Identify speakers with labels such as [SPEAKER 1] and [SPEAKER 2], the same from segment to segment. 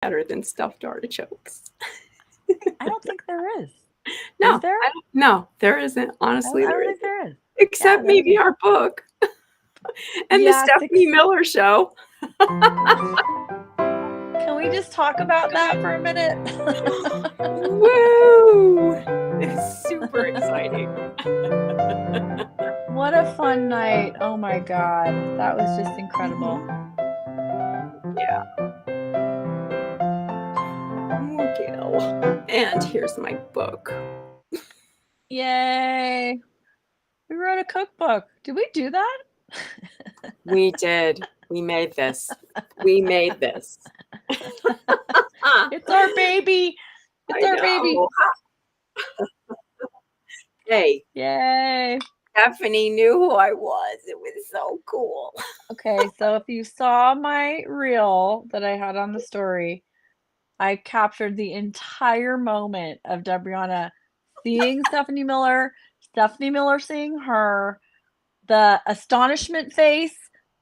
[SPEAKER 1] better than stuffed artichokes.
[SPEAKER 2] I don't think there is.
[SPEAKER 1] No,
[SPEAKER 2] Is there?
[SPEAKER 1] no, there isn't.
[SPEAKER 2] I
[SPEAKER 1] Honestly, there
[SPEAKER 2] don't think
[SPEAKER 1] isn't.
[SPEAKER 2] there is. Yeah,
[SPEAKER 1] Except
[SPEAKER 2] there
[SPEAKER 1] maybe
[SPEAKER 2] isn't.
[SPEAKER 1] our book and the
[SPEAKER 2] Yeah,
[SPEAKER 1] Stephanie Miller show.
[SPEAKER 2] Can we just talk about that for a minute?
[SPEAKER 1] Woo! It's super exciting.
[SPEAKER 2] What a fun night. Oh my God. That was just incredible.
[SPEAKER 1] Yeah. And here's my book.
[SPEAKER 2] Yay. We wrote a cookbook. Did we do that?
[SPEAKER 1] We did. We made this. We made this.
[SPEAKER 2] It's our baby. It's
[SPEAKER 1] I
[SPEAKER 2] our baby.
[SPEAKER 1] know. Hey,
[SPEAKER 2] Yay.
[SPEAKER 1] Stephanie knew who I was. It was so cool.
[SPEAKER 2] Okay, so if you saw my reel that I had on the story, I captured the entire moment of Debrianna seeing Stephanie Miller seeing her, the astonishment face,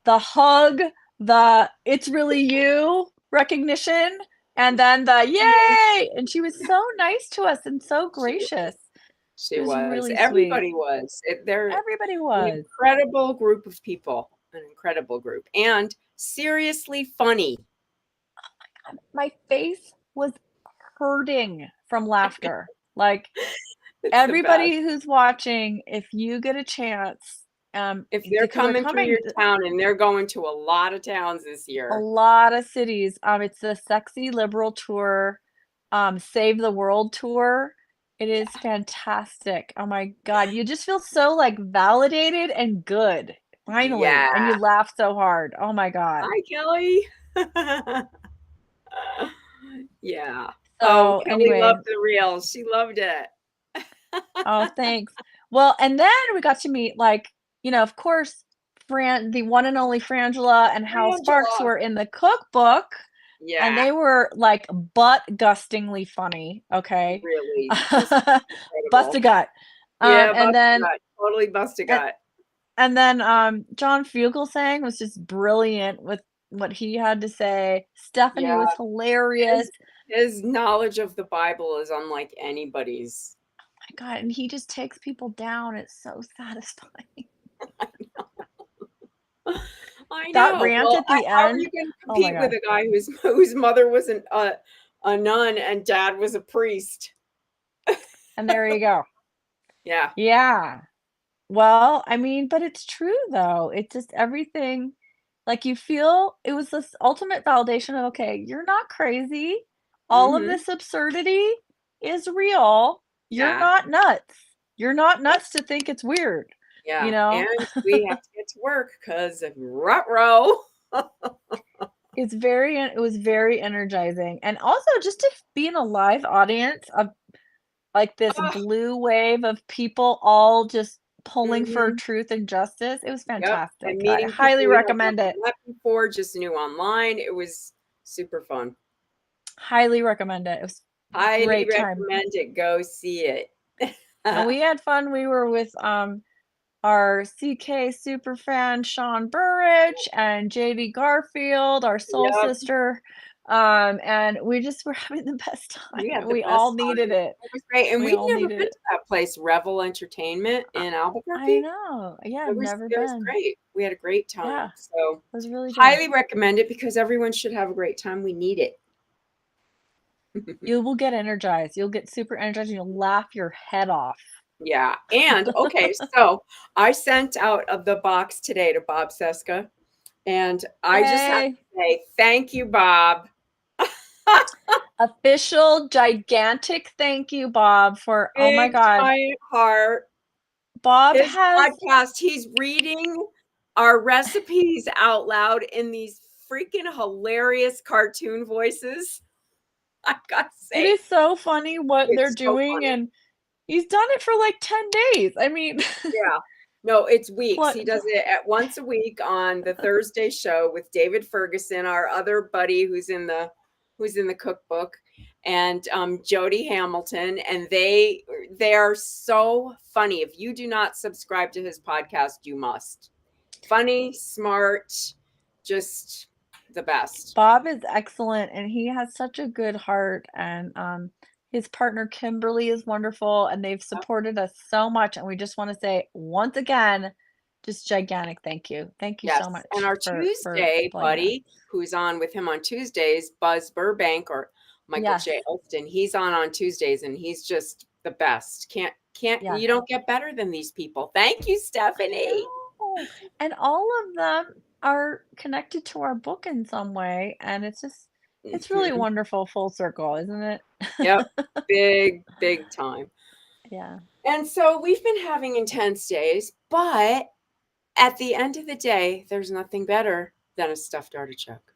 [SPEAKER 2] the hug, the "it's really you" recognition, and then the "yay!" And she was so nice to us and so gracious.
[SPEAKER 1] She
[SPEAKER 2] It was
[SPEAKER 1] was.
[SPEAKER 2] really sweet.
[SPEAKER 1] Everybody was. They're
[SPEAKER 2] Everybody
[SPEAKER 1] an
[SPEAKER 2] was.
[SPEAKER 1] incredible group of people. An incredible group. And seriously funny.
[SPEAKER 2] My face was hurting from laughter. Like,
[SPEAKER 1] It's the best.
[SPEAKER 2] everybody who's watching, if you get a chance,
[SPEAKER 1] If they're
[SPEAKER 2] because they're
[SPEAKER 1] coming through your
[SPEAKER 2] coming
[SPEAKER 1] town, and they're going to a lot of towns this
[SPEAKER 2] a
[SPEAKER 1] year.
[SPEAKER 2] lot of cities. It's the Sexy Liberal Tour, Save the World Tour. It is fantastic. Oh my God. You just feel so like validated and good finally. And
[SPEAKER 1] Yeah.
[SPEAKER 2] you laugh so hard. Oh my God.
[SPEAKER 1] Hi, Kelly. Yeah. Oh,
[SPEAKER 2] So
[SPEAKER 1] Kelly
[SPEAKER 2] anyway,
[SPEAKER 1] loved the reels. She loved it.
[SPEAKER 2] oh, thanks. Well, and then we got to meet, like, of course, the one and only Frangela and Hal Sparks
[SPEAKER 1] Angela.
[SPEAKER 2] were in the cookbook, and
[SPEAKER 1] Yeah,
[SPEAKER 2] they were like butt-gustingly funny. Okay,
[SPEAKER 1] really. Just
[SPEAKER 2] bust a
[SPEAKER 1] incredible.
[SPEAKER 2] gut.
[SPEAKER 1] Yeah,
[SPEAKER 2] And
[SPEAKER 1] bust a
[SPEAKER 2] then
[SPEAKER 1] gut. Totally bust a
[SPEAKER 2] and,
[SPEAKER 1] gut.
[SPEAKER 2] and then John Fugelsang was just brilliant with what he had to say. Stephanie
[SPEAKER 1] Yeah.
[SPEAKER 2] was hilarious.
[SPEAKER 1] His his knowledge of the Bible is unlike anybody's.
[SPEAKER 2] My God, and he just takes people down. It's so satisfying.
[SPEAKER 1] I
[SPEAKER 2] That
[SPEAKER 1] know.
[SPEAKER 2] rant
[SPEAKER 1] Well,
[SPEAKER 2] at the
[SPEAKER 1] how are
[SPEAKER 2] end.
[SPEAKER 1] you going to
[SPEAKER 2] Oh my
[SPEAKER 1] compete with
[SPEAKER 2] God.
[SPEAKER 1] a guy whose mother was a nun and dad was a priest?
[SPEAKER 2] And there you go.
[SPEAKER 1] Yeah.
[SPEAKER 2] Yeah. Well, I mean, but it's true though. It's just everything, like you feel it was this ultimate validation of, okay, you're not crazy. All of
[SPEAKER 1] Mhm.
[SPEAKER 2] this absurdity is real. You're
[SPEAKER 1] Yeah.
[SPEAKER 2] not nuts. You're not nuts to think it's weird, you
[SPEAKER 1] Yeah.
[SPEAKER 2] know?
[SPEAKER 1] And we have to get to work because of ruh-roh.
[SPEAKER 2] It was very energizing. And also just to be in a live audience of like this
[SPEAKER 1] Oh,
[SPEAKER 2] blue wave of people all just pulling for
[SPEAKER 1] mhm.
[SPEAKER 2] truth and justice. It was
[SPEAKER 1] Yep. And
[SPEAKER 2] fantastic. I
[SPEAKER 1] meeting
[SPEAKER 2] highly
[SPEAKER 1] people we had
[SPEAKER 2] recommend
[SPEAKER 1] never
[SPEAKER 2] it.
[SPEAKER 1] met before, just knew online. It was super fun.
[SPEAKER 2] Highly recommend it. It was
[SPEAKER 1] Highly
[SPEAKER 2] great time.
[SPEAKER 1] recommend it. Go see it.
[SPEAKER 2] And we had fun. We were with our CK super fan Sean Burrich and JD Garfield, our soul
[SPEAKER 1] Yep.
[SPEAKER 2] sister. And we just were having the best
[SPEAKER 1] We
[SPEAKER 2] time.
[SPEAKER 1] had the
[SPEAKER 2] We
[SPEAKER 1] best
[SPEAKER 2] all
[SPEAKER 1] time.
[SPEAKER 2] needed it.
[SPEAKER 1] It was great. And
[SPEAKER 2] We
[SPEAKER 1] we'd
[SPEAKER 2] all
[SPEAKER 1] never
[SPEAKER 2] needed
[SPEAKER 1] been
[SPEAKER 2] it.
[SPEAKER 1] to that place, Revel Entertainment
[SPEAKER 2] I
[SPEAKER 1] in
[SPEAKER 2] I
[SPEAKER 1] Albuquerque.
[SPEAKER 2] know. Yeah, I've
[SPEAKER 1] It was
[SPEAKER 2] never
[SPEAKER 1] it was
[SPEAKER 2] been.
[SPEAKER 1] great. We had a great
[SPEAKER 2] Yeah,
[SPEAKER 1] time.
[SPEAKER 2] it
[SPEAKER 1] So
[SPEAKER 2] was really good.
[SPEAKER 1] highly recommend it because everyone should have a great time. We need it.
[SPEAKER 2] You will get energized. You'll get super energized and you'll laugh your head off.
[SPEAKER 1] Yeah. And okay, so I sent out of the box today to Bob Seska. And I just have
[SPEAKER 2] Yay.
[SPEAKER 1] to say thank you, Bob.
[SPEAKER 2] Official gigantic thank you, Bob, for oh my
[SPEAKER 1] Big
[SPEAKER 2] God.
[SPEAKER 1] giant heart.
[SPEAKER 2] Bob
[SPEAKER 1] His
[SPEAKER 2] has
[SPEAKER 1] podcast, he's reading our recipes out loud in these freaking hilarious cartoon voices. I gotta
[SPEAKER 2] it
[SPEAKER 1] say,
[SPEAKER 2] is so funny what they're
[SPEAKER 1] it's so
[SPEAKER 2] doing,
[SPEAKER 1] funny.
[SPEAKER 2] and he's done it for like 10 days. I mean,
[SPEAKER 1] Yeah. No, it's weeks.
[SPEAKER 2] what
[SPEAKER 1] He does it at once a week on the Thursday show with David Ferguson, our other buddy who's in the cookbook, and Jody Hamilton, and they are so funny. If you do not subscribe to his podcast, you must. Funny, smart, just the best.
[SPEAKER 2] Bob is excellent, and he has such a good heart, and his partner Kimberly is wonderful, and they've supported us so much, and we just want to say once again, just gigantic thank you. Thank you so
[SPEAKER 1] Yes, and
[SPEAKER 2] much
[SPEAKER 1] our
[SPEAKER 2] for
[SPEAKER 1] Tuesday
[SPEAKER 2] people like that.
[SPEAKER 1] buddy, who's on with him on Tuesdays, Buzz Burbank or Michael
[SPEAKER 2] Yes,
[SPEAKER 1] J. Elston, he's on Tuesdays, and he's just the best. Can't
[SPEAKER 2] yes.
[SPEAKER 1] you don't get better than these people. Thank you, Stephanie.
[SPEAKER 2] No, and all of them are connected to our book in some way, and it's really
[SPEAKER 1] Mhm.
[SPEAKER 2] wonderful full circle, isn't it?
[SPEAKER 1] Yep, big time.
[SPEAKER 2] Yeah.
[SPEAKER 1] And so we've been having intense days, but at the end of the day, there's nothing better than a stuffed artichoke.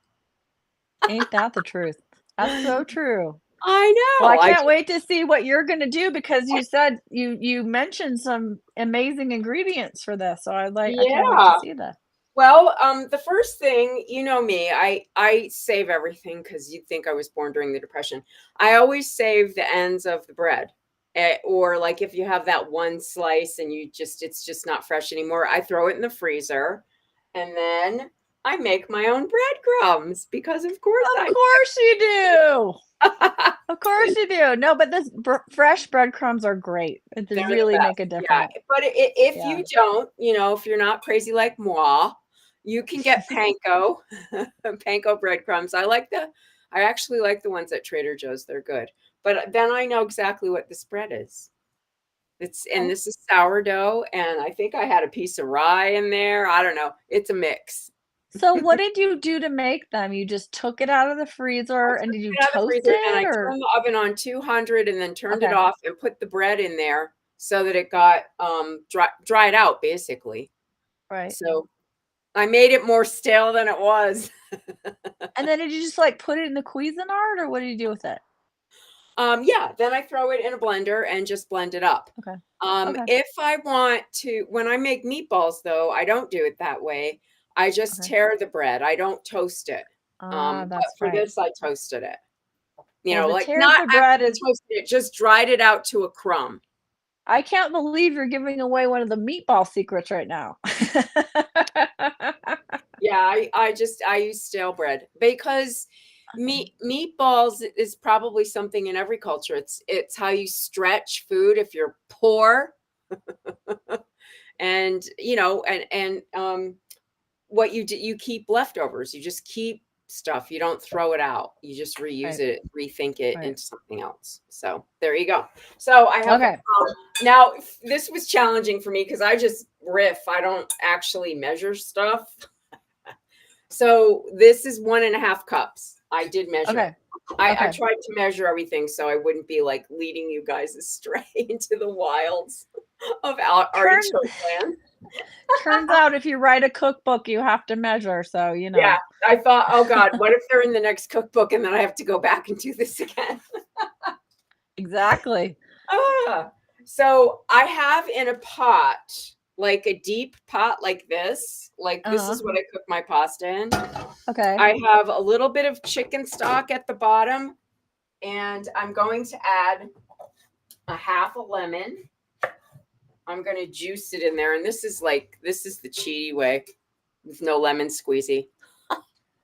[SPEAKER 2] Ain't that the truth? That's so true.
[SPEAKER 1] I
[SPEAKER 2] Well, I
[SPEAKER 1] know.
[SPEAKER 2] can't wait to see what you're gonna do because you said you mentioned some amazing ingredients for this, so I can't wait to
[SPEAKER 1] Yeah.
[SPEAKER 2] see that.
[SPEAKER 1] Well, the first thing, you know me, I save everything because you'd think I was born during the Depression. I always save the ends of the bread. Or like if you have that one slice and it's just not fresh anymore, I throw it in the freezer and then I make my own breadcrumbs because of course
[SPEAKER 2] Of
[SPEAKER 1] I
[SPEAKER 2] course you do. Of course you do. No, but this fresh breadcrumbs are great. They
[SPEAKER 1] they're the
[SPEAKER 2] really make a
[SPEAKER 1] best. Yeah.
[SPEAKER 2] difference.
[SPEAKER 1] But if
[SPEAKER 2] Yeah.
[SPEAKER 1] you don't, if you're not crazy like moi, you can get panko, panko breadcrumbs. I actually like the ones at Trader Joe's. They're good. But then I know exactly what this bread is. And
[SPEAKER 2] Okay.
[SPEAKER 1] this is sourdough, and I think I had a piece of rye in there. I don't know. It's a mix.
[SPEAKER 2] So what did you do to make them? You just took it out of the
[SPEAKER 1] I
[SPEAKER 2] freezer and
[SPEAKER 1] took
[SPEAKER 2] did you
[SPEAKER 1] it out of the
[SPEAKER 2] toast
[SPEAKER 1] freezer and I
[SPEAKER 2] it or
[SPEAKER 1] turned the oven on 200 and then turned it
[SPEAKER 2] okay.
[SPEAKER 1] off and put the bread in there so that it got dried out basically.
[SPEAKER 2] Right.
[SPEAKER 1] So I made it more stale than it was.
[SPEAKER 2] And then did you just like put it in the Cuisinart or what did you do with it?
[SPEAKER 1] Yeah, then I throw it in a blender and just blend it up.
[SPEAKER 2] Okay. Okay.
[SPEAKER 1] If I want to, when I make meatballs, though, I don't do it that way. I just
[SPEAKER 2] Okay.
[SPEAKER 1] tear the bread. I don't toast it.
[SPEAKER 2] Ah,
[SPEAKER 1] But
[SPEAKER 2] that's
[SPEAKER 1] for
[SPEAKER 2] right.
[SPEAKER 1] this, I toasted it.
[SPEAKER 2] Well, the
[SPEAKER 1] Like
[SPEAKER 2] tear
[SPEAKER 1] not
[SPEAKER 2] the bread
[SPEAKER 1] actually
[SPEAKER 2] is
[SPEAKER 1] toasted it, just dried it out to a crumb.
[SPEAKER 2] I can't believe you're giving away one of the meatball secrets right now.
[SPEAKER 1] Yeah, I use stale bread because
[SPEAKER 2] Okay.
[SPEAKER 1] meatballs is probably something in every culture. It's how you stretch food if you're poor, and what you do, you keep leftovers. You just keep stuff. You don't throw it out. You just reuse
[SPEAKER 2] Right.
[SPEAKER 1] it, rethink it
[SPEAKER 2] Right.
[SPEAKER 1] into something else. So there you go. So I have
[SPEAKER 2] Okay.
[SPEAKER 1] now. This was challenging for me because I just riff. I don't actually measure stuff. So this is 1.5 cups. I did measure.
[SPEAKER 2] Okay.
[SPEAKER 1] I
[SPEAKER 2] Okay.
[SPEAKER 1] tried to measure everything so I wouldn't be like leading you guys astray into the wilds of
[SPEAKER 2] Turns
[SPEAKER 1] artichoke land.
[SPEAKER 2] turns out if you write a cookbook, you have to measure, so, you
[SPEAKER 1] Yeah,
[SPEAKER 2] know.
[SPEAKER 1] I thought, oh God, what if they're in the next cookbook and then I have to go back and do this again?
[SPEAKER 2] Exactly.
[SPEAKER 1] Ah, so I have in a pot, like a deep pot like this
[SPEAKER 2] Uh-huh.
[SPEAKER 1] is what I cook my pasta in.
[SPEAKER 2] Okay.
[SPEAKER 1] I have a little bit of chicken stock at the bottom, and I'm going to add a half a lemon. I'm going to juice it in there, and this is the cheaty way with no lemon squeezy.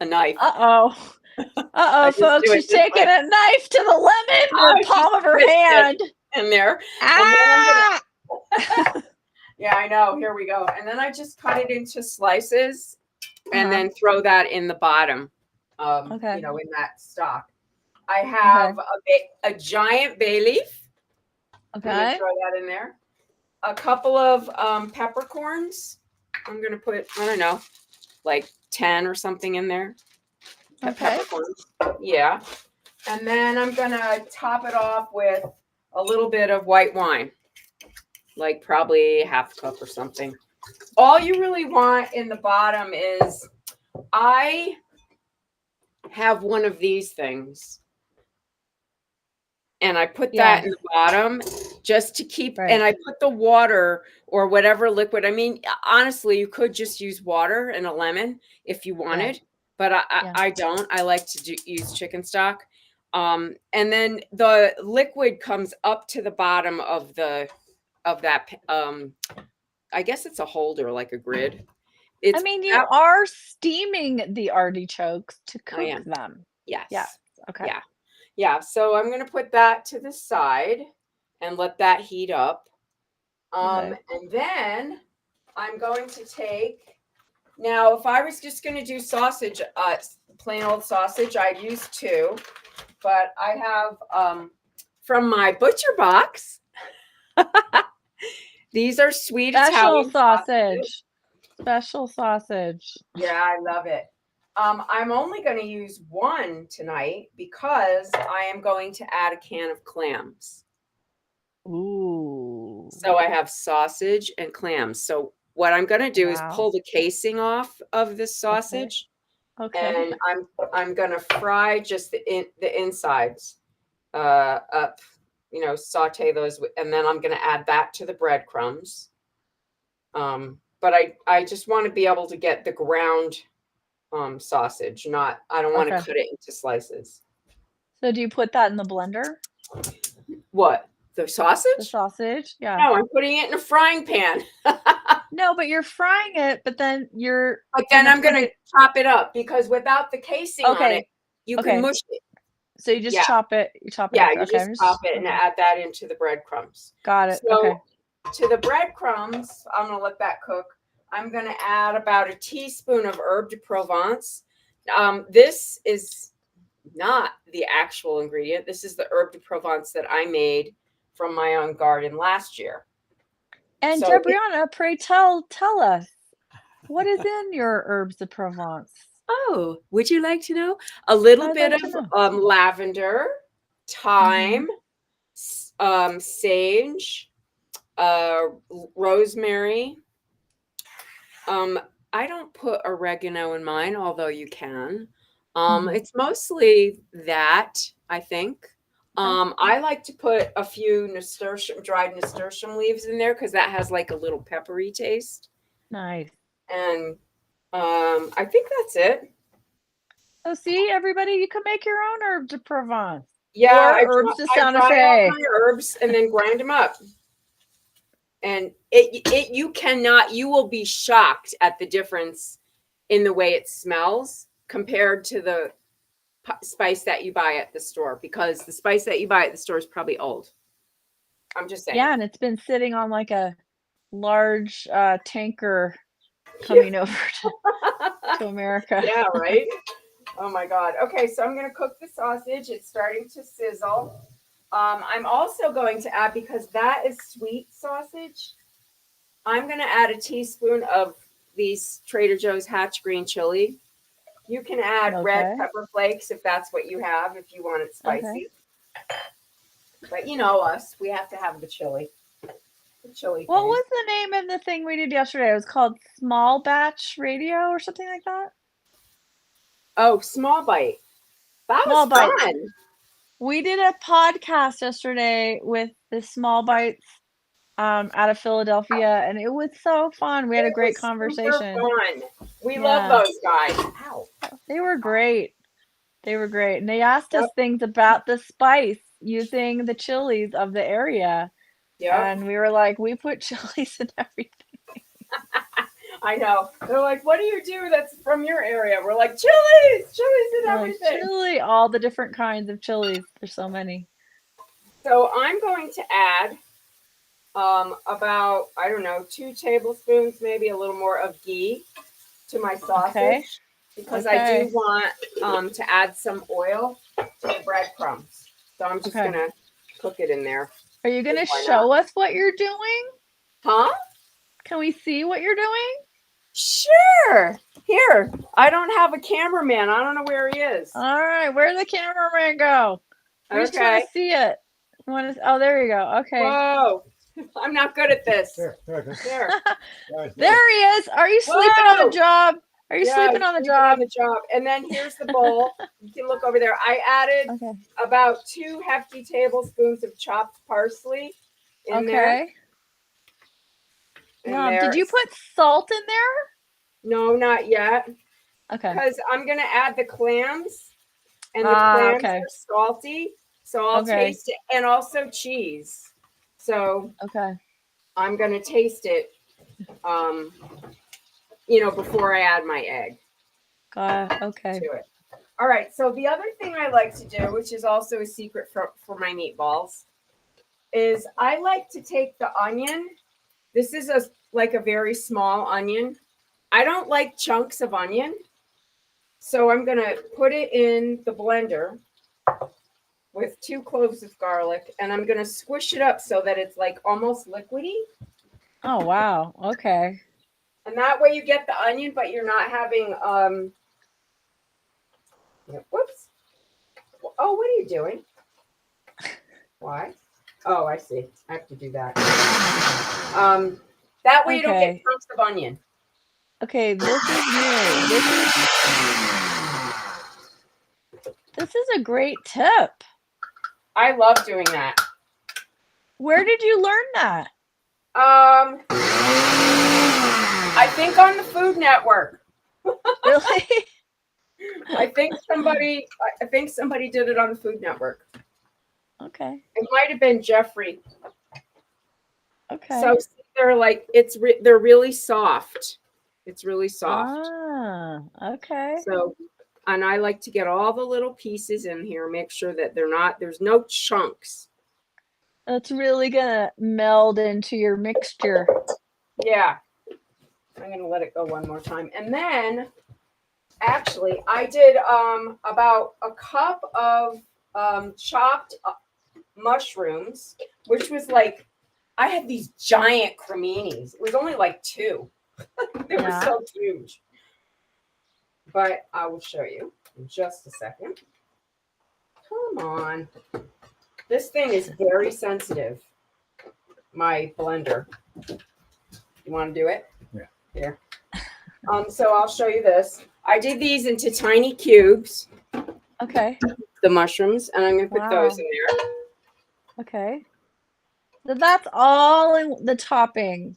[SPEAKER 1] A knife.
[SPEAKER 2] Uh-oh.
[SPEAKER 1] I
[SPEAKER 2] Uh-oh,
[SPEAKER 1] just
[SPEAKER 2] folks,
[SPEAKER 1] do it
[SPEAKER 2] she's
[SPEAKER 1] this
[SPEAKER 2] taking
[SPEAKER 1] way.
[SPEAKER 2] a knife to the lemon in
[SPEAKER 1] I
[SPEAKER 2] the
[SPEAKER 1] just
[SPEAKER 2] palm of her
[SPEAKER 1] twist it
[SPEAKER 2] hand.
[SPEAKER 1] in there, and then I'm gonna.
[SPEAKER 2] Ah!
[SPEAKER 1] Yeah, I know. Here we go. And then I just cut it into slices and
[SPEAKER 2] Uh-huh.
[SPEAKER 1] then throw that in the bottom,
[SPEAKER 2] Okay.
[SPEAKER 1] in that stock. I
[SPEAKER 2] Okay.
[SPEAKER 1] have a giant bay leaf. I'm going to
[SPEAKER 2] Okay.
[SPEAKER 1] throw that in there. A couple of peppercorns. I'm going to put, I don't know, like 10 or something in there.
[SPEAKER 2] Okay.
[SPEAKER 1] Peppercorns. Yeah. And then I'm going to top it off with a little bit of white wine, like probably half a cup or something. All you really want in the bottom is I have one of these things and I put that
[SPEAKER 2] Yes.
[SPEAKER 1] in the bottom just to keep, and
[SPEAKER 2] Right.
[SPEAKER 1] I put the water or whatever liquid. I mean, honestly, you could just use water and a lemon if you
[SPEAKER 2] Yeah.
[SPEAKER 1] wanted, but
[SPEAKER 2] Yeah.
[SPEAKER 1] I don't. I like to use chicken stock. And then the liquid comes up to the bottom of that. I guess it's a holder, like a grid.
[SPEAKER 2] I mean, you are steaming the artichokes to
[SPEAKER 1] I
[SPEAKER 2] cook
[SPEAKER 1] am.
[SPEAKER 2] them.
[SPEAKER 1] Yes.
[SPEAKER 2] Yes. Okay.
[SPEAKER 1] Yeah. Yeah. So I'm going to put that to the side and let that heat up.
[SPEAKER 2] Okay.
[SPEAKER 1] And then I'm going to take, now if I was just going to do sausage, plain old sausage, I'd use 2, but I have from my butcher box. These are sweet Italian sausages.
[SPEAKER 2] Special sausage.
[SPEAKER 1] Yeah, I love it. I'm only going to use 1 tonight because I am going to add a can of clams.
[SPEAKER 2] Ooh.
[SPEAKER 1] So I have sausage and clams. So what I'm going to do is pull the casing off of this sausage,
[SPEAKER 2] Okay.
[SPEAKER 1] and I'm going to fry just the insides up. You know, saute those, and then I'm going to add that to the breadcrumbs. But I just want to be able to get the ground sausage. I don't want to cut it into slices.
[SPEAKER 2] So do you put that in the blender?
[SPEAKER 1] What? The sausage?
[SPEAKER 2] The sausage? Yeah.
[SPEAKER 1] No, I'm putting it in a frying pan.
[SPEAKER 2] No, but you're frying it, but then
[SPEAKER 1] I'm going to chop it up because without the casing on it, you can mush it.
[SPEAKER 2] So you just chop it. You chop it.
[SPEAKER 1] Yeah, you just chop it and add that into the breadcrumbs.
[SPEAKER 2] Got it.
[SPEAKER 1] So to the breadcrumbs, I'm going to let that cook. I'm going to add about a teaspoon of herb de Provence. This is not the actual ingredient. This is the herb de Provence that I made from my own garden last year.
[SPEAKER 2] And so Debrianna, pray tell us, what is in your herbs de Provence?
[SPEAKER 1] Oh, would you like to know? A little bit of lavender, thyme, sage, rosemary. I don't put oregano in mine, although you can. It's mostly that, I think. I like to put a few dried nasturtium leaves in there because that has like a little peppery taste.
[SPEAKER 2] Nice.
[SPEAKER 1] And I think that's it.
[SPEAKER 2] So see, everybody, you can make your own herbs de Provence.
[SPEAKER 1] Yeah,
[SPEAKER 2] or herbs de Santa
[SPEAKER 1] Fe.
[SPEAKER 2] Fe.
[SPEAKER 1] My herbs and then grind them up. And you will be shocked at the difference in the way it smells compared to the spice that you buy at the store, because the spice that you buy at the store is probably old. I'm just saying.
[SPEAKER 2] Yeah, and it's been sitting on like a large tanker coming over to America.
[SPEAKER 1] Yeah, right? Oh my God. Okay, so I'm going to cook the sausage. It's starting to sizzle. I'm also going to add, because that is sweet sausage, I'm going to add a teaspoon of these Trader Joe's Hatch green chili. You can add red pepper flakes if that's what you have, if you want it spicy. But you know us, we have to have the chili.
[SPEAKER 2] What was the name of the thing we did yesterday? It was called Small Batch Radio or something like that?
[SPEAKER 1] Oh, Small Bite. That was fun.
[SPEAKER 2] We did a podcast yesterday with the Small Bites out of Philadelphia, and it was so fun. We had a great conversation.
[SPEAKER 1] Fun. We love those guys. Ow.
[SPEAKER 2] They were great. They were great. And they asked us things about the spice using the chilies of the area. Yeah. And we were like, we put chilies in everything.
[SPEAKER 1] I know. They're like, what do you do that's from your area? We're like, chilies in everything.
[SPEAKER 2] Chili, all the different kinds of chilies. There's so many.
[SPEAKER 1] So I'm going to add about, I don't know, 2 tablespoons, maybe a little more of ghee to my sausage, because I do want to add some oil to the breadcrumbs. So I'm just going to cook it in there.
[SPEAKER 2] Are you going to show us what you're doing?
[SPEAKER 1] Huh?
[SPEAKER 2] Can we see what you're doing?
[SPEAKER 1] Sure. Here. I don't have a cameraman. I don't know where he is.
[SPEAKER 2] All right. Where'd the cameraman go? We just want to see it. Oh, there you go. Okay.
[SPEAKER 1] Whoa. I'm not good at this. There.
[SPEAKER 2] There he is. Are you sleeping on the job? Are you sleeping on the job?
[SPEAKER 1] And then here's the bowl. You can look over there. I added about 2 hefty tablespoons of chopped parsley in there.
[SPEAKER 2] Did you put salt in there?
[SPEAKER 1] No, not yet.
[SPEAKER 2] Okay.
[SPEAKER 1] Because I'm going to add the clams, and the clams are salty, so I'll taste it, and also cheese. So I'm going to taste it before I add my egg
[SPEAKER 2] Okay.
[SPEAKER 1] to it. All right. So the other thing I like to do, which is also a secret for my meatballs, is I like to take the onion. This is like a very small onion. I don't like chunks of onion. So I'm going to put it in the blender with 2 cloves of garlic, and I'm going to squish it up so that it's like almost liquidy.
[SPEAKER 2] Oh, wow. Okay.
[SPEAKER 1] And that way you get the onion, but you're not having, whoops. Oh, what are you doing? Why? Oh, I see. I have to do that. That way you don't get
[SPEAKER 2] Okay.
[SPEAKER 1] chunks of onion.
[SPEAKER 2] Okay, this is new. This is a great tip.
[SPEAKER 1] I love doing that.
[SPEAKER 2] Where did you learn that?
[SPEAKER 1] I think on the Food Network.
[SPEAKER 2] Really?
[SPEAKER 1] I think somebody did it on the Food Network.
[SPEAKER 2] Okay.
[SPEAKER 1] It might have been Jeffrey.
[SPEAKER 2] Okay.
[SPEAKER 1] So they're like they're really soft. It's really soft.
[SPEAKER 2] Ah, okay.
[SPEAKER 1] So, and I like to get all the little pieces in here, make sure that there's no chunks.
[SPEAKER 2] That's really gonna meld into your mixture.
[SPEAKER 1] Yeah. I'm gonna let it go one more time. And then actually I did about a cup of chopped mushrooms, which was like I had these giant creminis. It was only like 2. They were so huge. But I will show you in just a second. Come on. This thing is very sensitive. My blender. You want to do it?
[SPEAKER 3] Yeah.
[SPEAKER 1] Here. So I'll show you this. I did these into tiny cubes.
[SPEAKER 2] Okay.
[SPEAKER 1] The mushrooms, and I'm going to put those in there.
[SPEAKER 2] Okay. So that's all in the topping.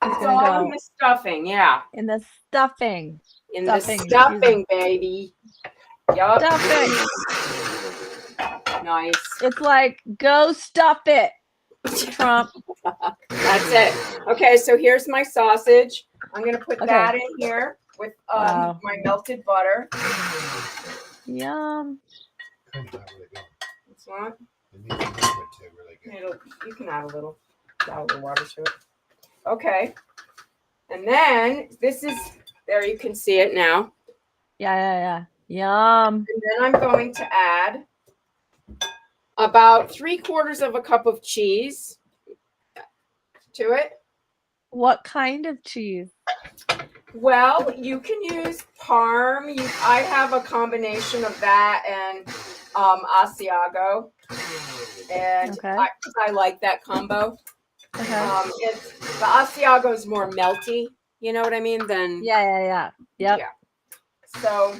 [SPEAKER 1] It's all in the stuffing, yeah.
[SPEAKER 2] In the stuffing.
[SPEAKER 1] In the stuffing, baby. Yup.
[SPEAKER 2] Stuffing.
[SPEAKER 1] Nice.
[SPEAKER 2] It's like, go stuff it, Trump.
[SPEAKER 1] That's it. Okay, so here's my sausage. I'm going to put that in here with my melted butter.
[SPEAKER 2] Yum.
[SPEAKER 1] It's not? You can add a little water to it. Okay. And then this is, there you can see it now.
[SPEAKER 2] Yeah. Yum.
[SPEAKER 1] And then I'm going to add about 3/4 of a cup of cheese to it.
[SPEAKER 2] What kind of cheese?
[SPEAKER 1] Well, you can use Parm. I have a combination of that and Asiago. And I like that combo. The Asiago is more melty, you know what I mean?
[SPEAKER 2] Yeah. Yep.
[SPEAKER 1] Yeah. So,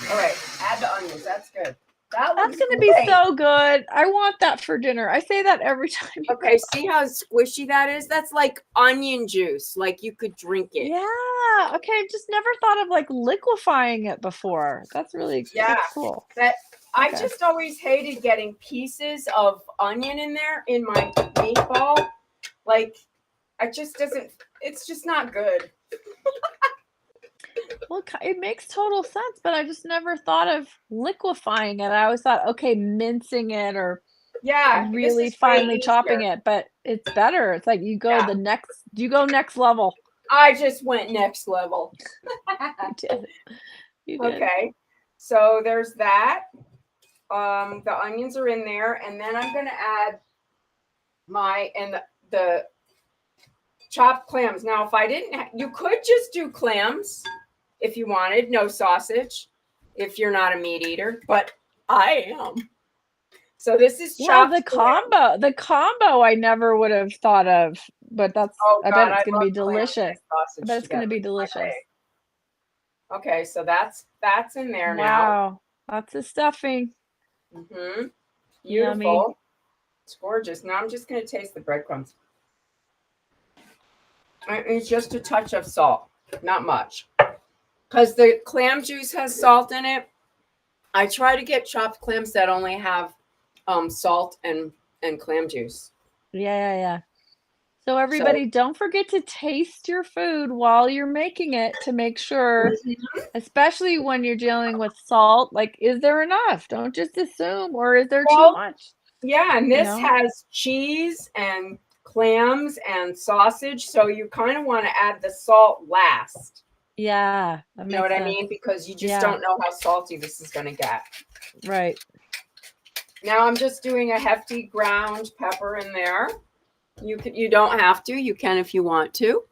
[SPEAKER 1] all right, add the onions. That's good.
[SPEAKER 2] That's going to be so good. I want that for dinner. I say that every time.
[SPEAKER 1] Okay, see how squishy that is? That's like onion juice. Like you could drink it.
[SPEAKER 2] Yeah. Okay, I've just never thought of like liquefying it before. That's really that's cool.
[SPEAKER 1] I just always hated getting pieces of onion in there in my meatball. Like, it's just not good.
[SPEAKER 2] Well, it makes total sense, but I just never thought of liquefying it. I always thought, okay, mincing it or really finely chopping it, but it's better. It's like you go next level.
[SPEAKER 1] I just went next level.
[SPEAKER 2] You did.
[SPEAKER 1] Okay, so there's that. The onions are in there, and then I'm going to add the chopped clams. Now, if I didn't, you could just do clams if you wanted, no sausage, if you're not a meat eater, but I am. So this is chopped.
[SPEAKER 2] The combo I never would have thought of, but I bet it's going to be delicious. I bet it's going to be delicious.
[SPEAKER 1] Okay, so that's in there now.
[SPEAKER 2] Wow, lots of stuffing.
[SPEAKER 1] Beautiful.
[SPEAKER 2] Yummy.
[SPEAKER 1] It's gorgeous. Now I'm just going to taste the breadcrumbs. It's just a touch of salt, not much. Because the clam juice has salt in it. I try to get chopped clams that only have salt and clam juice.
[SPEAKER 2] Yeah. So everybody, don't forget to taste your food while you're making it to make sure, especially when you're dealing with salt, like, is there enough? Don't just assume, or is there too
[SPEAKER 1] Well,
[SPEAKER 2] much?
[SPEAKER 1] yeah, and
[SPEAKER 2] You
[SPEAKER 1] this
[SPEAKER 2] know?
[SPEAKER 1] has cheese and clams and sausage, so you kind of want to add the salt last.
[SPEAKER 2] Yeah, that
[SPEAKER 1] You know what
[SPEAKER 2] makes
[SPEAKER 1] I
[SPEAKER 2] sense.
[SPEAKER 1] mean? Because you just
[SPEAKER 2] Yeah,
[SPEAKER 1] don't know how salty this is going to get.
[SPEAKER 2] right.
[SPEAKER 1] Now I'm just doing a hefty ground pepper in there. You don't have to. You can if you want to.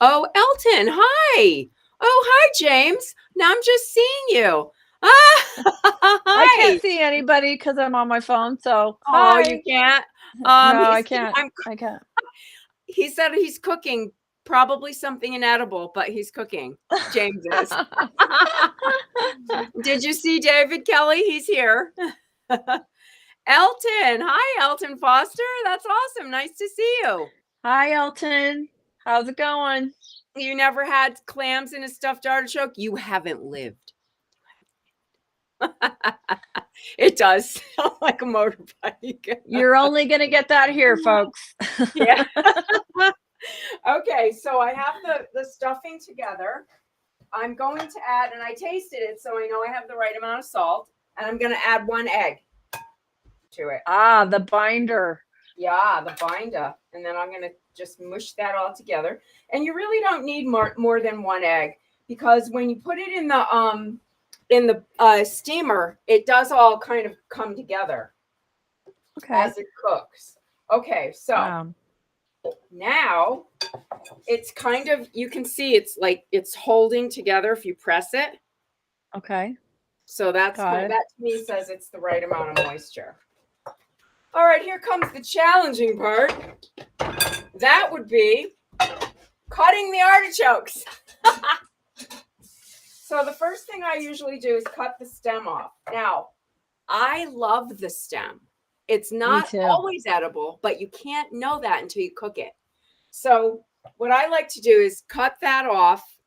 [SPEAKER 1] Oh, Elton, hi. Oh, hi, James. Now I'm just seeing you. Ah,
[SPEAKER 2] I
[SPEAKER 1] hi.
[SPEAKER 2] can't see anybody because I'm on my phone, so
[SPEAKER 1] Oh, you
[SPEAKER 2] hi.
[SPEAKER 1] can't.
[SPEAKER 2] No,
[SPEAKER 1] He
[SPEAKER 2] I
[SPEAKER 1] said
[SPEAKER 2] can't. I can't.
[SPEAKER 1] he said he's cooking probably something inedible, but he's cooking. James is. Did you see David Kelly? He's here. Elton. Hi, Elton Foster. That's awesome. Nice to see you.
[SPEAKER 2] Hi, Elton. How's it going?
[SPEAKER 1] You never had clams in a stuffed artichoke? You haven't lived. It does sound like a motorbike.
[SPEAKER 2] You're only gonna get that here, folks.
[SPEAKER 1] Yeah. Okay, so I have the stuffing together. I'm going to add, and I tasted it, so I know I have the right amount of salt, and I'm going to add 1 egg to it.
[SPEAKER 2] Ah, the binder.
[SPEAKER 1] Yeah, the binder. And then I'm going to just mush that all together. And you really don't need more than 1 egg, because when you put it in the steamer, it does all kind of come together as it cooks. Okay, so now it's kind of, you can see it's like it's holding together if you press it.
[SPEAKER 2] Okay.
[SPEAKER 1] So that's that to me says it's the right amount of moisture. All right, here comes the challenging part. That would be cutting the artichokes. So the first thing I usually do is cut the stem off. Now, I love the stem. It's not always edible, but you can't know that until you cook it. So what I like to do is cut that off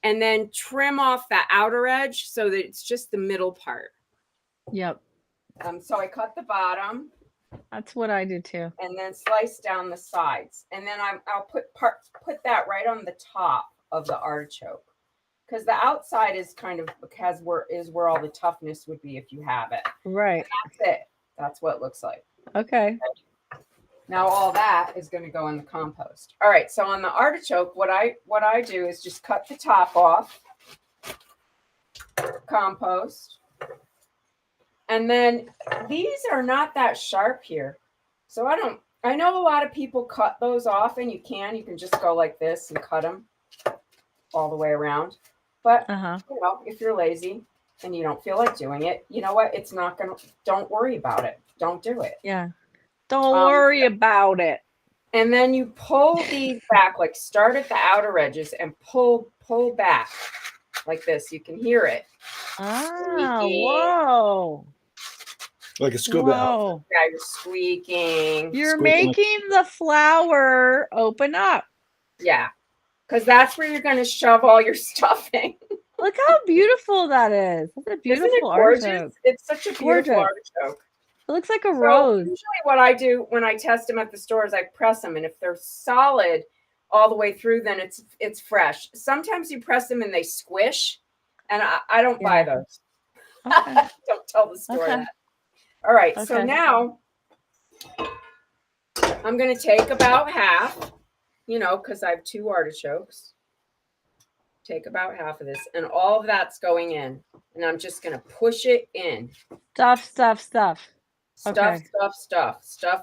[SPEAKER 1] and then trim off the outer edge so that it's just the middle part.
[SPEAKER 2] Yep.
[SPEAKER 1] So I cut the bottom.
[SPEAKER 2] That's what I do too.
[SPEAKER 1] And then slice down the sides. And then I'll put that right on the top of the artichoke, because the outside is kind of where all the toughness would be if you have it.
[SPEAKER 2] Right.
[SPEAKER 1] And that's it. That's what it looks like.
[SPEAKER 2] Okay.
[SPEAKER 1] Now all that is going to go in the compost. All right. So on the artichoke, what I do is just cut the top off. Compost. And then these are not that sharp here. So I know a lot of people cut those off, and you can just go like this and cut them all the way around. But if you're lazy and you don't feel like doing it, you know what? Don't worry about it. Don't do it.
[SPEAKER 2] Yeah. Don't worry about it.
[SPEAKER 1] And then you pull these back, like start at the outer edges and pull back like this. You can hear it.
[SPEAKER 2] Ah, whoa.
[SPEAKER 3] Like a scuba outfit.
[SPEAKER 1] Yeah, you're squeaking.
[SPEAKER 2] You're making the flour open up.
[SPEAKER 1] Yeah, because that's where you're going to shove all your stuffing.
[SPEAKER 2] Look how beautiful that is. That's a beautiful artichoke.
[SPEAKER 1] It's such a beautiful artichoke.
[SPEAKER 2] It looks like a rose.
[SPEAKER 1] Usually what I do when I test them at the store is I press them, and if they're solid all the way through, then it's fresh. Sometimes you press them and they squish, and I don't buy those. Okay. Don't tell the store that. All right, so now I'm going to take about half, because I have 2 artichokes. Take about half of this, and all of that's going in, and I'm just going to push it in.
[SPEAKER 2] Stuff.
[SPEAKER 1] Stuff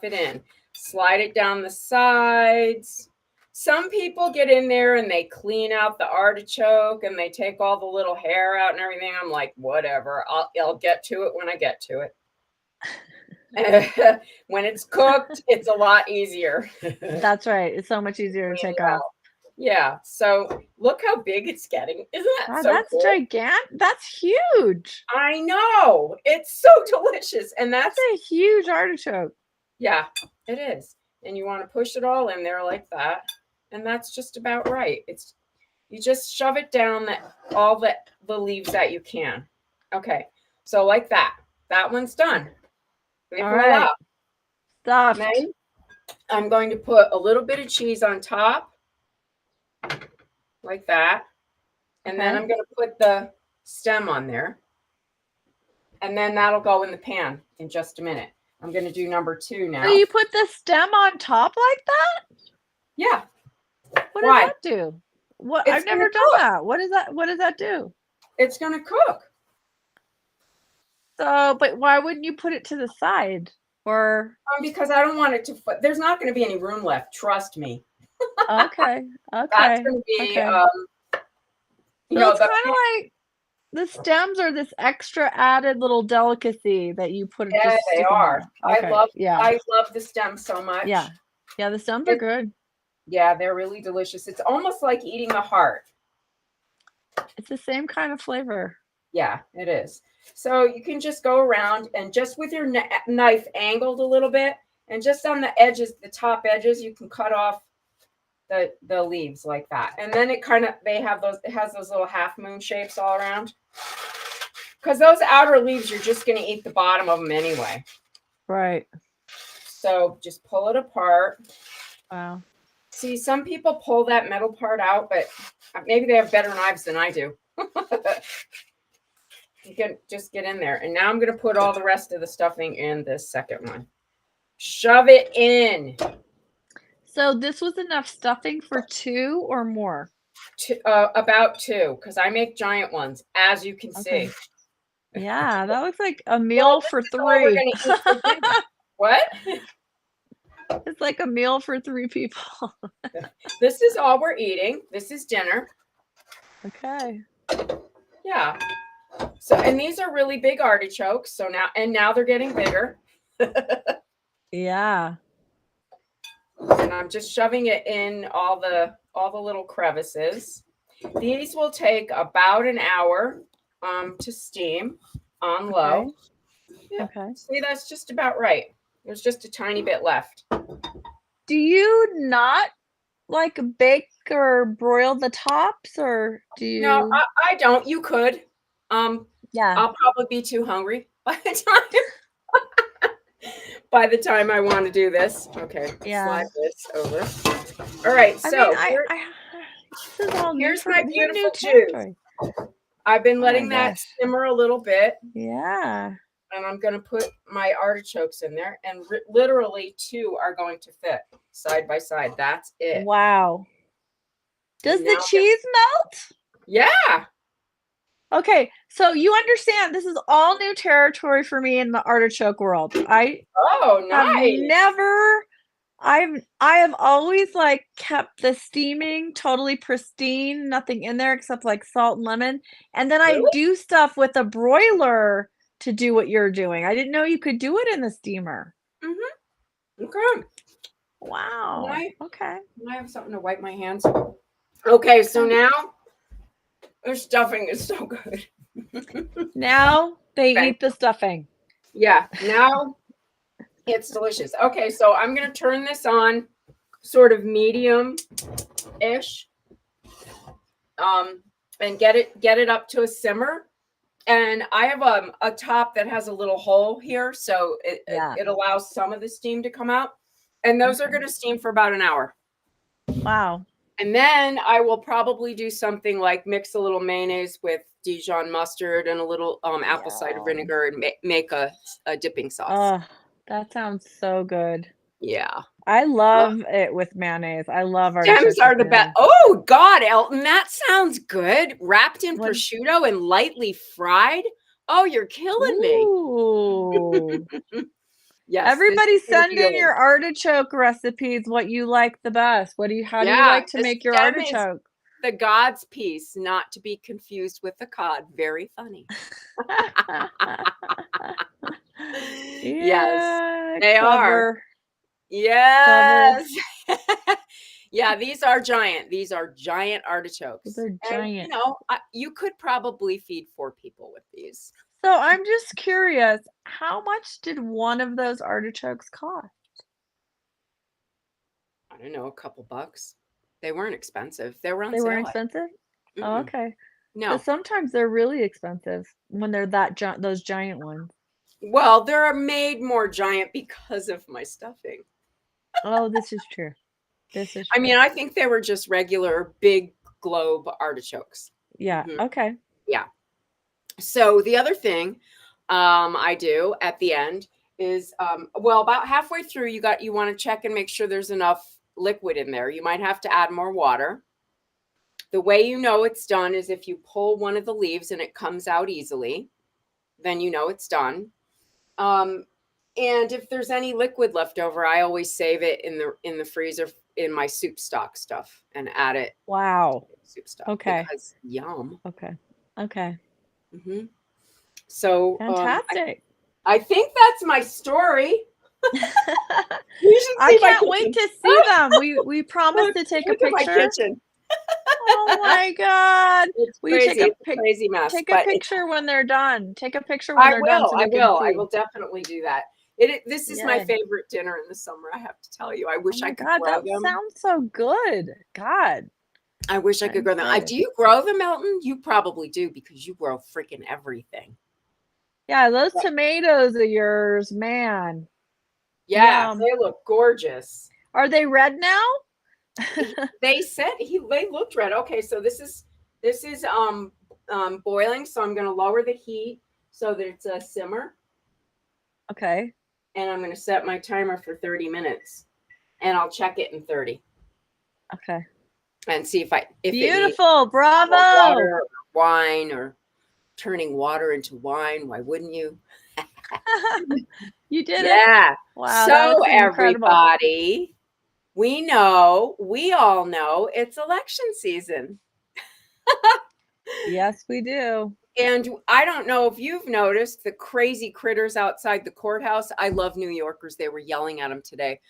[SPEAKER 1] it in. Slide it down the sides. Some people get in there and they clean out the artichoke and they take all the little hair out and everything. I'm like, whatever. I'll get to it when I get to it. When it's cooked, it's a lot easier.
[SPEAKER 2] That's right. It's so much easier to take off.
[SPEAKER 1] Yeah. So look how big it's getting. Isn't that so
[SPEAKER 2] that's
[SPEAKER 1] cool?
[SPEAKER 2] gigantic. That's huge.
[SPEAKER 1] I know. It's so delicious. And that's
[SPEAKER 2] a huge artichoke.
[SPEAKER 1] Yeah, it is. And you want to push it all in there like that. And that's just about right. You just shove it down all the leaves that you can. Okay. So like that. That one's done.
[SPEAKER 2] All right. Stuffed.
[SPEAKER 1] Then I'm going to put a little bit of cheese on top, like that. And then
[SPEAKER 2] Okay.
[SPEAKER 1] I'm going to put the stem on there. And then that'll go in the pan in just a minute. I'm going to do number 2 now.
[SPEAKER 2] So you put the stem on top like that?
[SPEAKER 1] Yeah.
[SPEAKER 2] What
[SPEAKER 1] Why?
[SPEAKER 2] does that do? What?
[SPEAKER 1] It's
[SPEAKER 2] I've never
[SPEAKER 1] gonna
[SPEAKER 2] done
[SPEAKER 1] cook.
[SPEAKER 2] that. What does that do?
[SPEAKER 1] It's going to cook.
[SPEAKER 2] So, but why wouldn't you put it to the side? Or
[SPEAKER 1] Because I don't want it to. There's not going to be any room left. Trust me.
[SPEAKER 2] okay,
[SPEAKER 1] That's
[SPEAKER 2] okay,
[SPEAKER 1] going to be.
[SPEAKER 2] okay.
[SPEAKER 1] You
[SPEAKER 2] So
[SPEAKER 1] know,
[SPEAKER 2] it's kind of like the stems are this extra added little delicacy that you put
[SPEAKER 1] yeah,
[SPEAKER 2] just
[SPEAKER 1] they
[SPEAKER 2] stick in
[SPEAKER 1] are.
[SPEAKER 2] there. Okay, yeah,
[SPEAKER 1] I love the stem so much.
[SPEAKER 2] yeah, yeah. The stems are good.
[SPEAKER 1] Yeah, they're really delicious. It's almost like eating a heart.
[SPEAKER 2] It's the same kind of flavor.
[SPEAKER 1] Yeah, it is. So you can just go around and just with your knife angled a little bit, and just on the edges, the top edges, you can cut off the leaves like that. And then it has those little half moon shapes all around. Because those outer leaves, you're just going to eat the bottom of them anyway.
[SPEAKER 2] Right.
[SPEAKER 1] So just pull it apart.
[SPEAKER 2] Wow.
[SPEAKER 1] See, some people pull that metal part out, but maybe they have better knives than I do. You can just get in there. And now I'm going to put all the rest of the stuffing in this second one. Shove it in.
[SPEAKER 2] So this was enough stuffing for 2 or more?
[SPEAKER 1] About 2, because I make giant ones, as you can see.
[SPEAKER 2] Yeah, that looks like a meal for 3.
[SPEAKER 1] What?
[SPEAKER 2] It's like a meal for 3 people.
[SPEAKER 1] This is all we're eating. This is dinner.
[SPEAKER 2] Okay.
[SPEAKER 1] Yeah. So, and these are really big artichokes. So now they're getting bigger.
[SPEAKER 2] Yeah.
[SPEAKER 1] And I'm just shoving it in all the little crevices. These will take about an hour to steam on low.
[SPEAKER 2] Okay.
[SPEAKER 1] Yeah.
[SPEAKER 2] Okay.
[SPEAKER 1] See, that's just about right. There's just a tiny bit left.
[SPEAKER 2] Do you not like bake or broil the tops, or do you?
[SPEAKER 1] No, I don't. You could.
[SPEAKER 2] Yeah.
[SPEAKER 1] I'll probably be too hungry by the time I want to do this. Okay.
[SPEAKER 2] Yeah.
[SPEAKER 1] Slide this over. All right. So
[SPEAKER 2] this is all
[SPEAKER 1] here's
[SPEAKER 2] new
[SPEAKER 1] my
[SPEAKER 2] new
[SPEAKER 1] beautiful
[SPEAKER 2] territory.
[SPEAKER 1] I've been
[SPEAKER 2] Oh my
[SPEAKER 1] letting that
[SPEAKER 2] gosh.
[SPEAKER 1] simmer a little bit.
[SPEAKER 2] Yeah.
[SPEAKER 1] And I'm going to put my artichokes in there. And literally 2 are going to fit side by side. That's it.
[SPEAKER 2] Wow. Does
[SPEAKER 1] And
[SPEAKER 2] the
[SPEAKER 1] now
[SPEAKER 2] cheese melt?
[SPEAKER 1] Yeah.
[SPEAKER 2] Okay, so you understand this is all new territory for me in the artichoke world. I
[SPEAKER 1] Oh,
[SPEAKER 2] have
[SPEAKER 1] nice.
[SPEAKER 2] never I have always like kept the steaming totally pristine, nothing in there except like salt and lemon. And then I
[SPEAKER 1] Really?
[SPEAKER 2] do stuff with a broiler to do what you're doing. I didn't know you could do it in the steamer.
[SPEAKER 1] Mm-hmm. Okay.
[SPEAKER 2] Wow. Okay.
[SPEAKER 1] I have something to wipe my hands. Okay, so now their stuffing is so good.
[SPEAKER 2] Now they
[SPEAKER 1] Okay.
[SPEAKER 2] eat the stuffing.
[SPEAKER 1] Yeah, now it's delicious. Okay, so I'm going to turn this on sort of medium-ish and get it up to a simmer. And I have a top that has a little hole here, so it allows some of the steam to come out. And those are going to steam for about an hour.
[SPEAKER 2] Wow.
[SPEAKER 1] And then I will probably do something like mix a little mayonnaise with Dijon mustard and a little apple cider vinegar and make a dipping sauce.
[SPEAKER 2] Oh, that sounds so good.
[SPEAKER 1] Yeah.
[SPEAKER 2] I love it with mayonnaise. I love
[SPEAKER 1] Stems are the best. Oh, God, Elton, that sounds good. Wrapped in prosciutto and lightly fried. Oh, you're killing
[SPEAKER 2] me.
[SPEAKER 1] Yes.
[SPEAKER 2] Everybody send in your artichoke recipes, what you like the best. How do you like to make your artichoke?
[SPEAKER 1] The God's piece, not to be confused with the cod. Very funny. Yes, they are. Yes. Yeah, these are giant. These are giant artichokes.
[SPEAKER 2] They're giant.
[SPEAKER 1] And, you could probably feed 4 people with these.
[SPEAKER 2] So I'm just curious, how much did one of those artichokes cost?
[SPEAKER 1] I don't know, a couple bucks. They weren't expensive. They were on
[SPEAKER 2] sale. They weren't expensive? Oh, okay. No. But sometimes they're really expensive when they're those giant ones.
[SPEAKER 1] Well, they're made more giant because of my stuffing.
[SPEAKER 2] Oh, this is true. This is
[SPEAKER 1] I
[SPEAKER 2] true.
[SPEAKER 1] mean, I think they were just regular big globe artichokes.
[SPEAKER 2] Yeah.
[SPEAKER 1] Mhm.
[SPEAKER 2] Okay.
[SPEAKER 1] Yeah. So the other thing I do at the end is well, about halfway through, you want to check and make sure there's enough liquid in there. You might have to add more water. The way you know it's done is if you pull one of the leaves and it comes out easily, then you know it's done. Um, and if there's any liquid left over, I always save it in the freezer in my soup stock stuff and add it
[SPEAKER 2] Wow.
[SPEAKER 1] to soup stock
[SPEAKER 2] Okay.
[SPEAKER 1] because yum.
[SPEAKER 2] Okay. Okay.
[SPEAKER 1] hmm So
[SPEAKER 2] Fantastic.
[SPEAKER 1] I think that's my story. You should
[SPEAKER 2] I
[SPEAKER 1] see my
[SPEAKER 2] can't wait
[SPEAKER 1] kitchen.
[SPEAKER 2] to see them. We promised to take a
[SPEAKER 1] Look at my
[SPEAKER 2] picture.
[SPEAKER 1] kitchen.
[SPEAKER 2] Oh my God.
[SPEAKER 1] It's
[SPEAKER 2] Will you
[SPEAKER 1] crazy. It's a crazy mess.
[SPEAKER 2] take a
[SPEAKER 1] But
[SPEAKER 2] picture when they're done? Take a picture when they're done so
[SPEAKER 1] I
[SPEAKER 2] we can
[SPEAKER 1] will.
[SPEAKER 2] see.
[SPEAKER 1] I will definitely do that. This is my
[SPEAKER 2] Yay.
[SPEAKER 1] favorite dinner in the summer, I have to tell you. I
[SPEAKER 2] Oh
[SPEAKER 1] wish I
[SPEAKER 2] my
[SPEAKER 1] could
[SPEAKER 2] God,
[SPEAKER 1] grow
[SPEAKER 2] that
[SPEAKER 1] them.
[SPEAKER 2] sounds so good. God,
[SPEAKER 1] I wish I could
[SPEAKER 2] I'm
[SPEAKER 1] grow them.
[SPEAKER 2] excited.
[SPEAKER 1] Do you grow them, Melton? You probably do because you grow freaking everything.
[SPEAKER 2] Yeah, those
[SPEAKER 1] But-
[SPEAKER 2] tomatoes of yours, man.
[SPEAKER 1] Yeah,
[SPEAKER 2] Yum.
[SPEAKER 1] they look gorgeous.
[SPEAKER 2] Are they red now?
[SPEAKER 1] They said they looked red. Okay, so this is boiling, so I'm going to lower the heat so that it's a simmer,
[SPEAKER 2] Okay.
[SPEAKER 1] and I'm going to set my timer for 30 minutes, and I'll check it in 30
[SPEAKER 2] Okay.
[SPEAKER 1] and see if it needs
[SPEAKER 2] Beautiful.
[SPEAKER 1] more
[SPEAKER 2] Bravo.
[SPEAKER 1] water or wine or turning water into wine. Why wouldn't you?
[SPEAKER 2] You did it.
[SPEAKER 1] Yeah.
[SPEAKER 2] Wow, that
[SPEAKER 1] So
[SPEAKER 2] looks incredible.
[SPEAKER 1] everybody, we all know it's election season.
[SPEAKER 2] Yes, we do.
[SPEAKER 1] And I don't know if you've noticed the crazy critters outside the courthouse. I love New Yorkers. They were yelling at them today.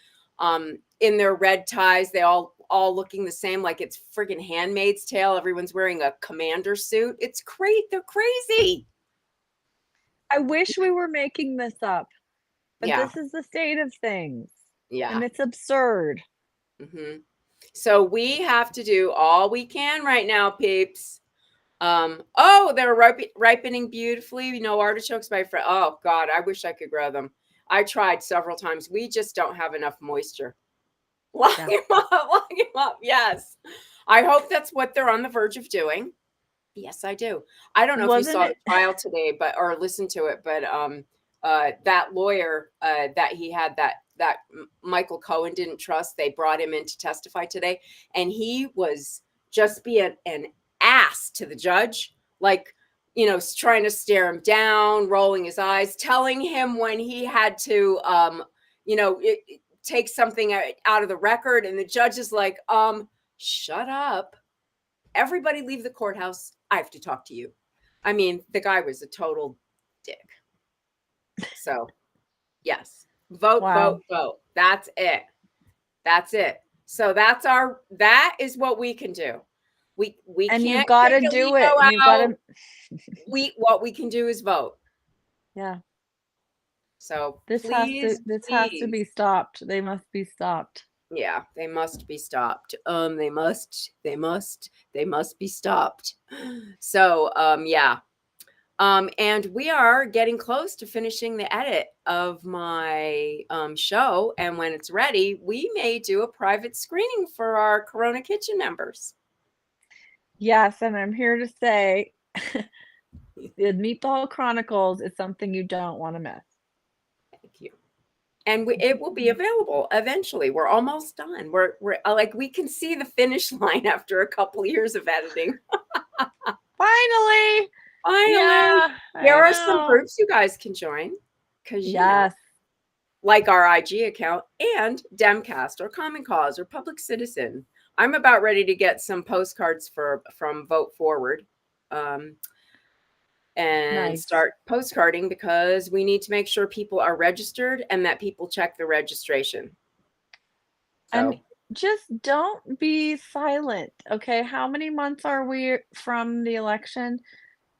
[SPEAKER 1] In their red ties, they all looking the same, like it's friggin' Handmaid's Tale. Everyone's wearing a commander suit. It's great. They're crazy.
[SPEAKER 2] I wish we were making this up, but
[SPEAKER 1] Yeah.
[SPEAKER 2] this is the state of things.
[SPEAKER 1] Yeah.
[SPEAKER 2] And it's absurd.
[SPEAKER 1] hmm So we have to do all we can right now, peeps. They're ripening beautifully. You know, artichokes by friend. Oh God, I wish I could grow them. I tried several times. We just don't have enough moisture. Lock
[SPEAKER 2] Yeah.
[SPEAKER 1] him up, lock him up. Yes. I hope that's what they're on the verge of doing. Yes, I do. I don't know if you
[SPEAKER 2] Wasn't
[SPEAKER 1] saw
[SPEAKER 2] it-
[SPEAKER 1] the trial today, or listened to it, but that lawyer that he had that Michael Cohen didn't trust, they brought him in to testify today, and he was just being an ass to the judge, like, trying to stare him down, rolling his eyes, telling him when he had to take something out of the record, and the judge is like, shut up, everybody leave the courthouse, I have to talk to you. I mean, the guy was a total dick. So yes, vote. That's it. So that is what we can do. We
[SPEAKER 2] And
[SPEAKER 1] can't
[SPEAKER 2] you've got to
[SPEAKER 1] legally
[SPEAKER 2] do it.
[SPEAKER 1] go
[SPEAKER 2] You've got
[SPEAKER 1] out.
[SPEAKER 2] to.
[SPEAKER 1] What we can do is vote.
[SPEAKER 2] Yeah.
[SPEAKER 1] So
[SPEAKER 2] This
[SPEAKER 1] please,
[SPEAKER 2] has to be stopped. They must be stopped.
[SPEAKER 1] Yeah, they must be stopped. They must be stopped. So, yeah. And we are getting close to finishing the edit of my show. And when it's ready, we may do a private screening for our Corona Kitchen members.
[SPEAKER 2] Yes, and I'm here to say the Meatball Chronicles is something you don't want to miss.
[SPEAKER 1] Thank you. And it will be available eventually. We're almost done. We're like, we can see the finish line after a couple years of editing.
[SPEAKER 2] Finally. Yeah,
[SPEAKER 1] There are some groups you guys can join, because
[SPEAKER 2] yes,
[SPEAKER 1] like our IG account and Demcast or Common Cause or Public Citizen. I'm about ready to get some postcards from Vote Forward, and
[SPEAKER 2] Nice.
[SPEAKER 1] start postcarding, because we need to make sure people are registered and that people check the registration. So,
[SPEAKER 2] and just don't be silent. Okay, how many months are we from the election?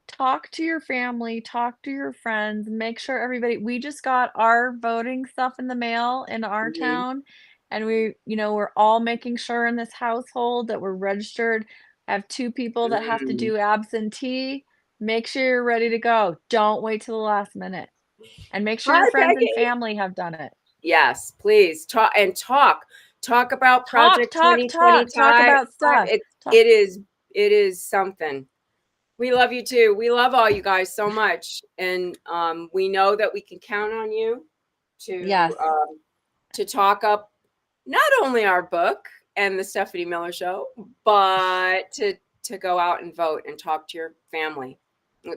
[SPEAKER 2] Talk to your family, talk to your friends, make sure everybody. We just got our voting stuff in the mail in our
[SPEAKER 1] Mhm.
[SPEAKER 2] town, and we're all making sure in this household that we're registered. I have 2 people that have to do absentee. Make sure you're ready to go. Don't wait till the last minute. And make sure
[SPEAKER 1] Hi,
[SPEAKER 2] your friends and
[SPEAKER 1] Peggy.
[SPEAKER 2] family have done it.
[SPEAKER 1] Yes, please talk about Project
[SPEAKER 2] talk
[SPEAKER 1] 2020.
[SPEAKER 2] about stuff.
[SPEAKER 1] It is something. We love you too. We love all you guys so much, and we know that we can count on you
[SPEAKER 2] Yes.
[SPEAKER 1] To talk up not only our book and the Stephanie Miller Show, but to go out and vote and talk to your family.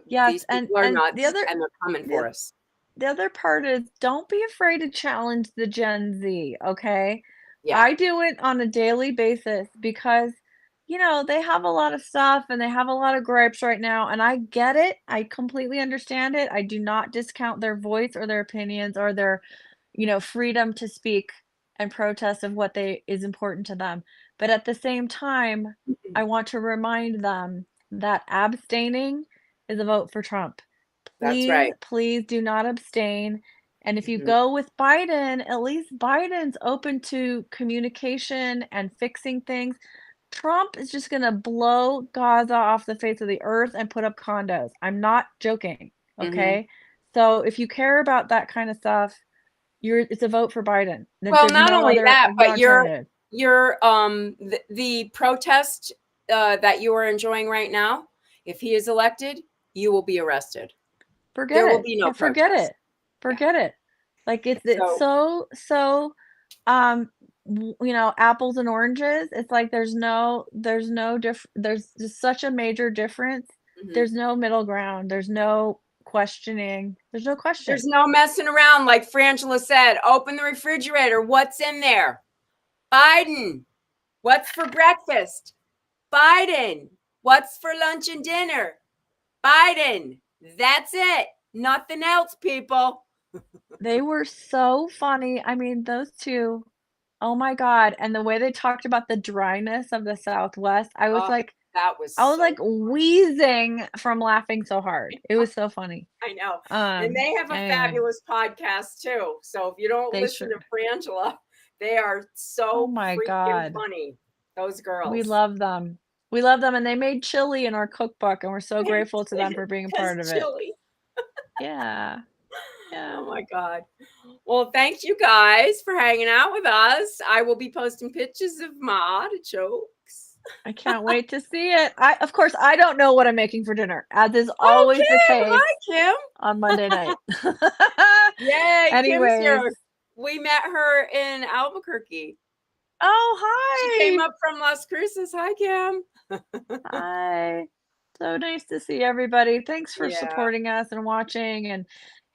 [SPEAKER 2] Yes,
[SPEAKER 1] These people are nuts, and they're coming for us.
[SPEAKER 2] The other part is don't be afraid to challenge the Gen Z, okay?
[SPEAKER 1] Yeah.
[SPEAKER 2] I do it on a daily basis because, you know, they have a lot of stuff and they have a lot of gripes right now, and I get it. I completely understand it. I do not discount their voice or their opinions or their, you know, freedom to speak and protest of what they is important to them. But at the same time, I want to remind them that abstaining is a vote for Trump.
[SPEAKER 1] That's
[SPEAKER 2] Please,
[SPEAKER 1] right.
[SPEAKER 2] please do not abstain. And if you
[SPEAKER 1] Mhm.
[SPEAKER 2] go with Biden, at least Biden's open to communication and fixing things. Trump is just going to blow Gaza off the face of the earth and put up condos. I'm not joking.
[SPEAKER 1] Mhm.
[SPEAKER 2] Okay. So if you care about that kind of stuff, it's a vote for Biden.
[SPEAKER 1] Well,
[SPEAKER 2] There's
[SPEAKER 1] not
[SPEAKER 2] no
[SPEAKER 1] only
[SPEAKER 2] other
[SPEAKER 1] that, but
[SPEAKER 2] alternative.
[SPEAKER 1] the protest that you are enjoying right now, if he is elected, you will be arrested.
[SPEAKER 2] Forget
[SPEAKER 1] There
[SPEAKER 2] it.
[SPEAKER 1] will be no
[SPEAKER 2] Yeah, forget
[SPEAKER 1] protest.
[SPEAKER 2] it. Forget it. Like it's
[SPEAKER 1] So
[SPEAKER 2] so you know, apples and oranges. It's like there's just such a major difference.
[SPEAKER 1] mhm.
[SPEAKER 2] There's no middle ground. There's no questioning. There's no question.
[SPEAKER 1] There's no messing around. Like Frangela said, open the refrigerator. What's in there? Biden. What's for breakfast? Biden. What's for lunch and dinner? Biden. That's it. Nothing else, people.
[SPEAKER 2] They were so funny. I mean, those two, oh my God. And the way they talked about the dryness of the Southwest, I was
[SPEAKER 1] Oh,
[SPEAKER 2] like
[SPEAKER 1] that was
[SPEAKER 2] I was
[SPEAKER 1] so
[SPEAKER 2] like wheezing from laughing so hard. It was so funny.
[SPEAKER 1] I know. And they have a
[SPEAKER 2] Anyway,
[SPEAKER 1] fabulous podcast too. So if you don't
[SPEAKER 2] they
[SPEAKER 1] listen to
[SPEAKER 2] sure.
[SPEAKER 1] Frangela, they are
[SPEAKER 2] Oh
[SPEAKER 1] so
[SPEAKER 2] my
[SPEAKER 1] freaking
[SPEAKER 2] God.
[SPEAKER 1] funny. Those girls.
[SPEAKER 2] We love them. We love them, and they made chili in our cookbook, and we're so grateful to them for being a part of it.
[SPEAKER 1] Chili.
[SPEAKER 2] Yeah. Yeah.
[SPEAKER 1] Oh my God. Well, thank you guys for hanging out with us. I will be posting pictures of my artichokes.
[SPEAKER 2] I can't wait to see it. Of course, I don't know what I'm making for dinner, as is always the
[SPEAKER 1] Kim.
[SPEAKER 2] case
[SPEAKER 1] Hi, Kim.
[SPEAKER 2] on Monday night.
[SPEAKER 1] Yay, Kim's
[SPEAKER 2] Anyways.
[SPEAKER 1] here. We met her in Albuquerque.
[SPEAKER 2] Oh,
[SPEAKER 1] She
[SPEAKER 2] hi.
[SPEAKER 1] came up from Las Cruces. Hi, Kim.
[SPEAKER 2] Hi. So nice to see everybody. Thanks for
[SPEAKER 1] Yeah.
[SPEAKER 2] supporting us and watching. And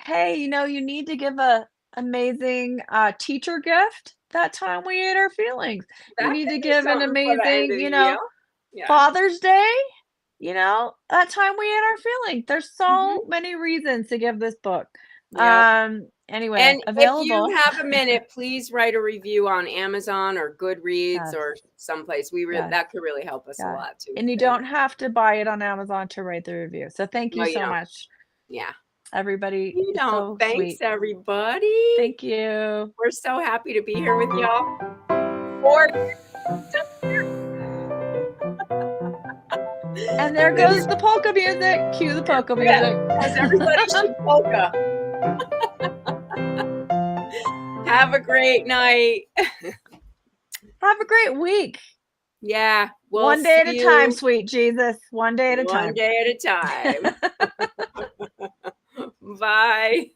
[SPEAKER 2] hey, you know, you need to give a amazing teacher gift that time we ate our feelings. You
[SPEAKER 1] That
[SPEAKER 2] need to
[SPEAKER 1] could be
[SPEAKER 2] give an
[SPEAKER 1] something for the end
[SPEAKER 2] amazing,
[SPEAKER 1] of
[SPEAKER 2] you
[SPEAKER 1] the
[SPEAKER 2] know,
[SPEAKER 1] year. Yeah.
[SPEAKER 2] Father's Day, you know, that time we ate our feelings. There's so
[SPEAKER 1] Mhm.
[SPEAKER 2] many reasons to give this book.
[SPEAKER 1] Yep.
[SPEAKER 2] Anyway,
[SPEAKER 1] And
[SPEAKER 2] available.
[SPEAKER 1] if you have a minute, please write a review on Amazon or Goodreads
[SPEAKER 2] Yes.
[SPEAKER 1] or someplace.
[SPEAKER 2] Yes.
[SPEAKER 1] that could really help us a
[SPEAKER 2] Yeah.
[SPEAKER 1] lot too.
[SPEAKER 2] And you don't have to buy it on Amazon to write the review. So thank
[SPEAKER 1] No,
[SPEAKER 2] you
[SPEAKER 1] you
[SPEAKER 2] so
[SPEAKER 1] don't.
[SPEAKER 2] much.
[SPEAKER 1] Yeah.
[SPEAKER 2] Everybody
[SPEAKER 1] You
[SPEAKER 2] is
[SPEAKER 1] don't.
[SPEAKER 2] so
[SPEAKER 1] Thanks,
[SPEAKER 2] sweet.
[SPEAKER 1] everybody.
[SPEAKER 2] Thank you.
[SPEAKER 1] We're so happy to be here with y'all.
[SPEAKER 2] And there goes the polka music. Cue the polka music.
[SPEAKER 1] Because everybody should polka. Have a great night.
[SPEAKER 2] Have a great week.
[SPEAKER 1] Yeah. We'll
[SPEAKER 2] One day at
[SPEAKER 1] see
[SPEAKER 2] a time,
[SPEAKER 1] you
[SPEAKER 2] sweet Jesus. One day at a time.
[SPEAKER 1] One day at a time. Bye.